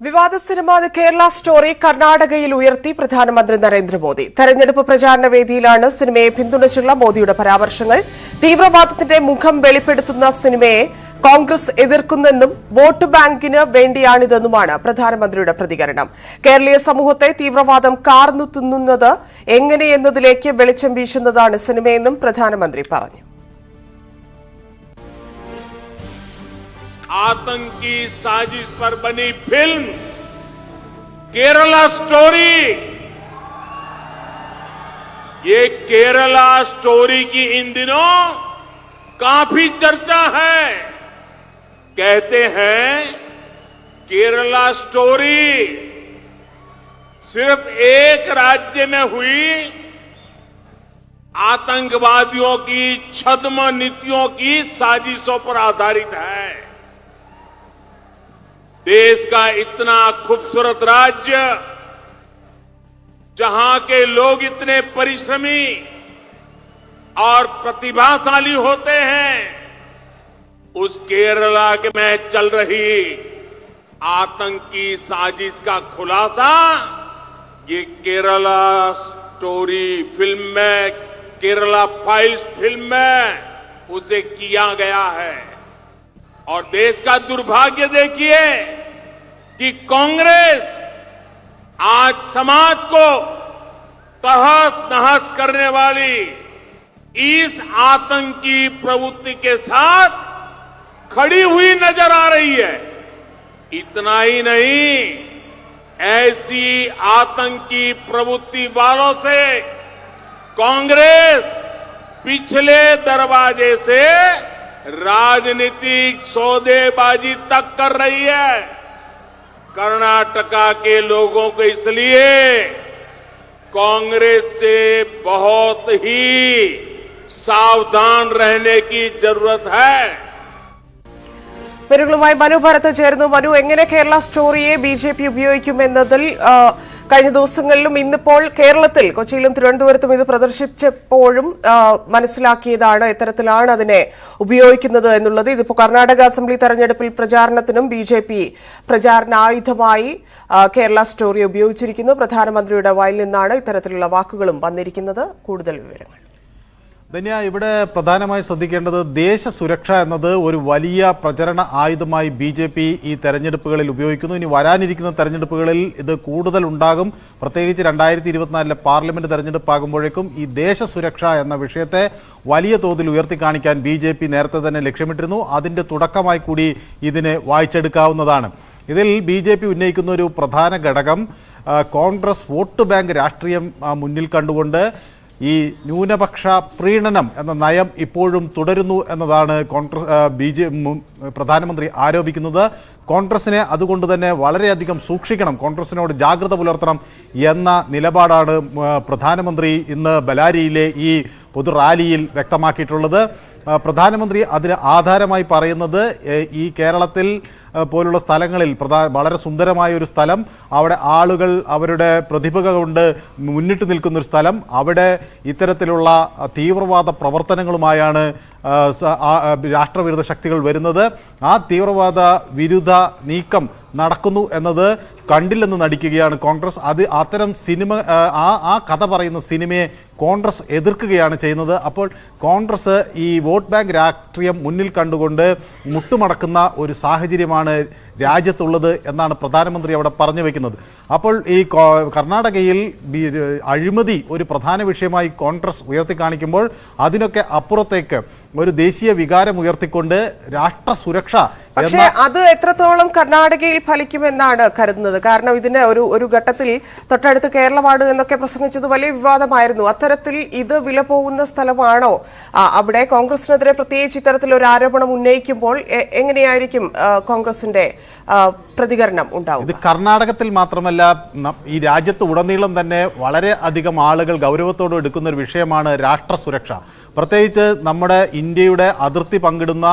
വിവാദ cinema Kerala story കർണാടകയിൽ ഉയർത്തി പ്രധാനമന്ത്രി നരേന്ദ്രമോദി. തെരഞ്ഞെടുപ്പ് പ്രചാരണ വേദിയിലാണ് സിനിമയെ പിന്തുണച്ചുള്ള മോദിയുടെ പരാമർശങ്ങൾ. തീവ്രവാദത്തിന്റെ മുഖം വെളിപ്പെടുത്തുന്ന സിനിമയെ കോൺഗ്രസ് എതിർക്കുന്നെന്നും വോട്ട് ബാങ്കിന് വേണ്ടിയാണിതെന്നുമാണ് പ്രധാനമന്ത്രിയുടെ പ്രതികരണം. കേരളീയ സമൂഹത്തെ തീവ്രവാദം കാർന്നു തിന്നുന്നത് എങ്ങനെയെന്നതിലേക്ക് വെളിച്ചം വീശുന്നതാണ് സിനിമയെന്നും പ്രധാനമന്ത്രി പറഞ്ഞു. आतंकी साजिश पर बनी फिल्म केरला स्टोरी, ये केरला स्टोरी की इन दिनों काफी चर्चा है। कहते हैं केरला स्टोरी सिर्फ एक राज्य में हुई आतंकवादियों की छद्म नीतियों की साजिशों पर आधारित है। देश का इतना खूबसूरत राज्य, जहां के लोग इतने परिश्रमी और प्रतिभाशाली होते हैं, उस केरला में चल रही आतंकी साजिश का खुलासा ये केरला स्टोरी फिल्म में, केरला फाइल्स फिल्म में उसे किया गया है। और देश का दुर्भाग्य देखिए कि कांग्रेस आज समाज को तहस नहस करने वाली इस आतंकी प्रवृत्ति के साथ खड़ी हुई नजर आ रही है। इतना ही नहीं, ऐसी आतंकी प्रवृत्ति वालों से कांग्रेस पिछले दरवाजे से राजनीतिक सौदेबाजी तक कर रही है। कर्नाटका के लोगों को इसलिए कांग्रेस से बहुत ही सावधान रहने की जरूरत है। വിവരങ്ങളുമായി മനു ഭരത് ചേർന്നു. മനു, എങ്ങനെ കേരള സ്റ്റോറിയെ ബിജെപി ഉപയോഗിക്കുമെന്നതിൽ കഴിഞ്ഞ ദിവസങ്ങളിലും ഇന്നിപ്പോൾ കേരളത്തിൽ കൊച്ചിയിലും തിരുവനന്തപുരത്തും ഇത് പ്രദർശിപ്പിച്ചപ്പോഴും മനസ്സിലാക്കിയതാണ് എത്തരത്തിലാണ് അതിനെ ഉപയോഗിക്കുന്നത് എന്നുള്ളത്. ഇതിപ്പോൾ കർണാടക അസംബ്ലി തെരഞ്ഞെടുപ്പിൽ പ്രചാരണത്തിനും ബിജെപി പ്രചാരണായുധമായി കേരള സ്റ്റോറി ഉപയോഗിച്ചിരിക്കുന്നു. പ്രധാനമന്ത്രിയുടെ വായിൽ നിന്നാണ് ഇത്തരത്തിലുള്ള വാക്കുകളും വന്നിരിക്കുന്നത്. കൂടുതൽ വിവരങ്ങൾ ധന്യ, ഇവിടെ പ്രധാനമായി ശ്രദ്ധിക്കേണ്ടത് ദേശസുരക്ഷ എന്നത് ഒരു വലിയ പ്രചരണ ആയുധമായി BJP ഈ തെരഞ്ഞെടുപ്പുകളിൽ ഉപയോഗിക്കുന്നു. ഇനി വരാനിരിക്കുന്ന തെരഞ്ഞെടുപ്പുകളിൽ ഇത് കൂടുതൽ ഉണ്ടാകും. പ്രത്യേകിച്ച് 2024 പാർലമെന്റ് തെരഞ്ഞെടുപ്പാകുമ്പോഴേക്കും ഈ ദേശസുരക്ഷ എന്ന വിഷയത്തെ വലിയ തോതിൽ ഉയർത്തിക്കാണിക്കാൻ BJP നേരത്തെ തന്നെ ലക്ഷ്യമിട്ടിരുന്നു. അതിൻ്റെ തുടക്കമായി കൂടി ഇതിനെ വായിച്ചെടുക്കാവുന്നതാണ്. ഇതിൽ BJP ഉന്നയിക്കുന്ന ഒരു പ്രധാന ഘടകം കോൺഗ്രസ് വോട്ട് ബാങ്ക് രാഷ്ട്രീയം മുന്നിൽ കണ്ടുകൊണ്ട് ഈ ന്യൂനപക്ഷ പ്രീണനം എന്ന നയം ഇപ്പോഴും തുടരുന്നു എന്നതാണ് പ്രധാനമന്ത്രി ആരോപിക്കുന്നത്. കോൺഗ്രസിനെ അതുകൊണ്ട് തന്നെ വളരെയധികം സൂക്ഷിക്കണം, കോൺഗ്രസിനോട് ജാഗ്രത പുലർത്തണം എന്ന നിലപാടാണ് പ്രധാനമന്ത്രി ഇന്ന് ബലാരിയിലെ ഈ പൊതുറാലിയിൽ വ്യക്തമാക്കിയിട്ടുള്ളത്. പ്രധാനമന്ത്രി അതിന് ആധാരമായി പറയുന്നത് ഈ കേരളത്തിൽ പോലുള്ള സ്ഥലങ്ങളിൽ വളരെ സുന്ദരമായ ഒരു സ്ഥലം, അവിടെ ആളുകൾ അവരുടെ പ്രതിഭ കൊണ്ട് മുന്നിട്ട് നിൽക്കുന്നൊരു സ്ഥലം, അവിടെ ഇത്തരത്തിലുള്ള തീവ്രവാദ പ്രവർത്തനങ്ങളുമായാണ് രാഷ്ട്രവിരുദ്ധ ശക്തികൾ വരുന്നത്. ആ തീവ്രവാദ വിരുദ്ധ നീക്കം നടക്കുന്നു എന്നത് കണ്ടില്ലെന്ന് നടിക്കുകയാണ് കോൺഗ്രസ്. അത്തരം സിനിമ ആ കഥ പറയുന്ന സിനിമയെ കോൺഗ്രസ് എതിർക്കുകയാണ് ചെയ്യുന്നത്. അപ്പോൾ കോൺഗ്രസ് ഈ വോട്ട് ബാങ്ക് രാഷ്ട്രീയം മുന്നിൽ കണ്ടുകൊണ്ട് മുട്ടുമടക്കുന്ന ഒരു സാഹചര്യമാണ് രാജ്യത്തുള്ളത് എന്നാണ് പ്രധാനമന്ത്രി അവിടെ പറഞ്ഞു വയ്ക്കുന്നത്. അപ്പോൾ ഈ കർണാടകയിൽ അഴിമതി ഒരു പ്രധാന വിഷയമായി കോൺഗ്രസ് ഉയർത്തിക്കാണിക്കുമ്പോൾ അതിനൊക്കെ അപ്പുറത്തേക്ക് ഒരു ദേശീയ വികാരം ഉയർത്തിക്കൊണ്ട് രാഷ്ട്ര സുരക്ഷ, പക്ഷേ അത് എത്രത്തോളം കർണാടകയിൽ ഫലിക്കുമെന്നാണ് കരുതുന്നത്? കാരണം ഇതിന് ഒരു ഘട്ടത്തിൽ തൊട്ടടുത്ത് കേരളമാണ് എന്നൊക്കെ പ്രസംഗിച്ചത് വലിയ വിവാദമായിരുന്നു. അത്തരത്തിൽ ഇത് വില പോകുന്ന സ്ഥലമാണോ? അവിടെ കോൺഗ്രസിനെതിരെ പ്രത്യേകിച്ച് ഇത്തരത്തിലൊരു ആരോപണം ഉന്നയിക്കുമ്പോൾ എങ്ങനെയായിരിക്കും കോൺഗ്രസിന്റെ പ്രതികരണം ഉണ്ടാവും? ഇത് കർണാടകത്തിൽ മാത്രമല്ല, ഈ രാജ്യത്ത് ഉടനീളം തന്നെ വളരെ അധികം ആളുകൾ ഗൗരവത്തോടെ എടുക്കുന്ന ഒരു വിഷയമാണ് രാഷ്ട്ര സുരക്ഷ. പ്രത്യേകിച്ച് നമ്മുടെ ഇന്ത്യയുടെ അതിർത്തി പങ്കിടുന്ന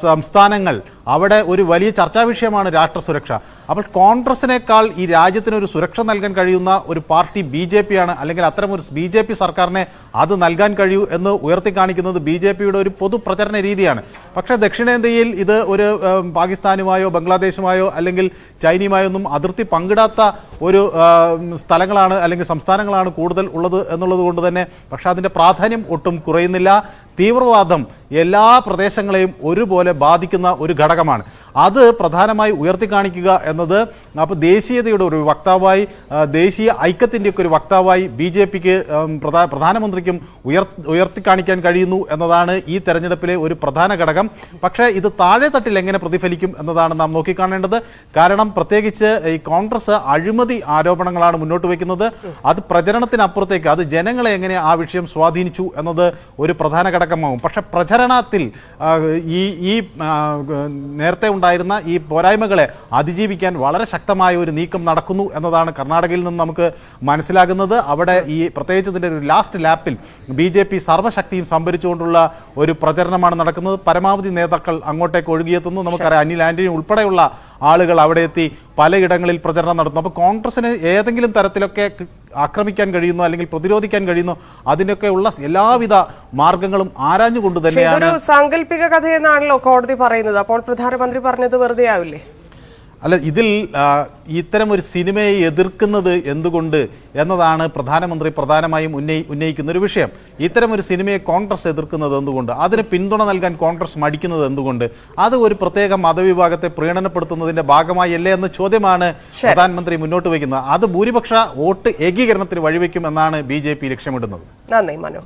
സംസ്ഥാനങ്ങൾ അവിടെ ഒരു വലിയ ചർച്ചാ വിഷയമാണ് രാഷ്ട്ര സുരക്ഷ. അപ്പോൾ കോൺഗ്രസിനേക്കാൾ ഈ രാജ്യത്തിനൊരു സുരക്ഷ നൽകാൻ കഴിയുന്ന ഒരു പാർട്ടി BJP ആണ്, അല്ലെങ്കിൽ അത്തരമൊരു BJP സർക്കാരിനെ അത് നൽകാൻ കഴിയൂ എന്ന് ഉയർത്തി കാണിക്കുന്നത് BJPയുടെ ഒരു പൊതു പ്രചരണ രീതിയാണ്. പക്ഷേ ദക്ഷിണേന്ത്യയിൽ ഇത് ഒരു പാകിസ്ഥാനുമായോ ബംഗ്ലാദേശുമായോ അല്ലെങ്കിൽ ചൈനയുമായോ ഒന്നും അതിർത്തി പങ്കിടാത്ത ഒരു സ്ഥലങ്ങളാണ് അല്ലെങ്കിൽ സംസ്ഥാനങ്ങളാണ് കൂടുതൽ ഉള്ളത് എന്നുള്ളത് കൊണ്ട് തന്നെ പക്ഷേ അതിൻ്റെ പ്രാധാന്യം ഒട്ടും കുറയുന്നില്ല. തീവ്രവാദം എല്ലാ പ്രദേശങ്ങളെയും ഒരുപോലെ ബാധിക്കുന്ന ഒരു ഘടകമാണ്. അത് പ്രധാനമായി ഉയർത്തി കാണിക്കുക എന്നത് അപ്പോൾ ദേശീയതയുടെ ഒരു വക്താവായി, ദേശീയ ഐക്യത്തിൻ്റെയൊക്കെ ഒരു വക്താവായി BJPക്ക് പ്രധാനമന്ത്രിക്കും ഉയർത്തി കാണിക്കാൻ കഴിയുന്നു എന്നതാണ് ഈ തെരഞ്ഞെടുപ്പിലെ ഒരു പ്രധാന ഘടകം. പക്ഷേ ഇത് താഴെത്തട്ടിൽ എങ്ങനെ പ്രതിഫലിക്കും എന്നതാണ് നാം നോക്കിക്കാണേണ്ടത്. കാരണം പ്രത്യേകിച്ച് ഈ കോൺഗ്രസ് അഴിമതി ആരോപണങ്ങളാണ് മുന്നോട്ട് വയ്ക്കുന്നത്. അത് പ്രചരണത്തിനപ്പുറത്തേക്ക് അത് ജനങ്ങളെ എങ്ങനെ ആ വിഷയം സ്വാധീനിച്ചു എന്നത് ഒരു പ്രധാന ഘടകമാകും. പക്ഷേ പ്രചരണത്തിൽ ഈ നേരത്തെ ഉണ്ടായിരുന്ന ഈ പോരായ്മകളെ അതിജീവിക്കാൻ വളരെ ശക്തമായ ഒരു നീക്കം നടക്കുന്നു എന്നതാണ് കർണാടകയിൽ നിന്ന് നമുക്ക് മനസ്സിലാകുന്നത്. അവിടെ ഈ പ്രത്യേകിച്ച് ഇതിൻ്റെ ഒരു ലാസ്റ്റ് ലാപ്പിൽ BJP സർവ്വശക്തിയും സംഭരിച്ചുകൊണ്ടുള്ള ഒരു പ്രചരണമാണ് നടക്കുന്നത്. പരമാവധി നേതാക്കൾ അങ്ങോട്ടേക്ക് ഒഴുകിയെത്തുന്നു. നമുക്കറിയാം അനിൽ ആന്റണി ഉൾപ്പെടെയുള്ള ആളുകൾ അവിടെ എത്തി പലയിടങ്ങളിൽ പ്രചരണം നടത്തുന്നു. അപ്പോൾ കോൺഗ്രസിന് ഏതെങ്കിലും തരത്തിലൊക്കെ ആക്രമിക്കാൻ കഴിയുന്നു അല്ലെങ്കിൽ പ്രതിരോധിക്കാൻ കഴിയുന്നു അതിനൊക്കെയുള്ള എല്ലാവിധ മാർഗങ്ങളും ആരാഞ്ഞുകൊണ്ട് തന്നെയാണ്. ഒരു സാങ്കല്പിക കഥയെന്നാണല്ലോ കോടതി പറയുന്നത്. അപ്പോൾ പ്രധാനമന്ത്രി പറഞ്ഞത് വെറുതെ ആവില്ലേ? അല്ല, ഇതിൽ ഇത്തരം ഒരു സിനിമയെ എതിർക്കുന്നത് എന്തുകൊണ്ട് എന്നതാണ് പ്രധാനമന്ത്രി പ്രധാനമായും ഉന്നയിക്കുന്ന ഒരു വിഷയം. ഇത്തരം ഒരു സിനിമയെ കോൺഗ്രസ് എതിർക്കുന്നത് എന്തുകൊണ്ട്, അതിന് പിന്തുണ നൽകാൻ കോൺഗ്രസ് മടിക്കുന്നത് എന്തുകൊണ്ട്, അത് ഒരു പ്രത്യേക മതവിഭാഗത്തെ പ്രീണനപ്പെടുത്തുന്നതിന്റെ ഭാഗമായല്ലേ എന്ന ചോദ്യമാണ് പ്രധാനമന്ത്രി മുന്നോട്ട് വയ്ക്കുന്നത്. അത് ഭൂരിപക്ഷ വോട്ട് ഏകീകരണത്തിന് വഴിവെക്കും എന്നാണ് BJP ലക്ഷ്യമിടുന്നത്. നന്ദി മനു.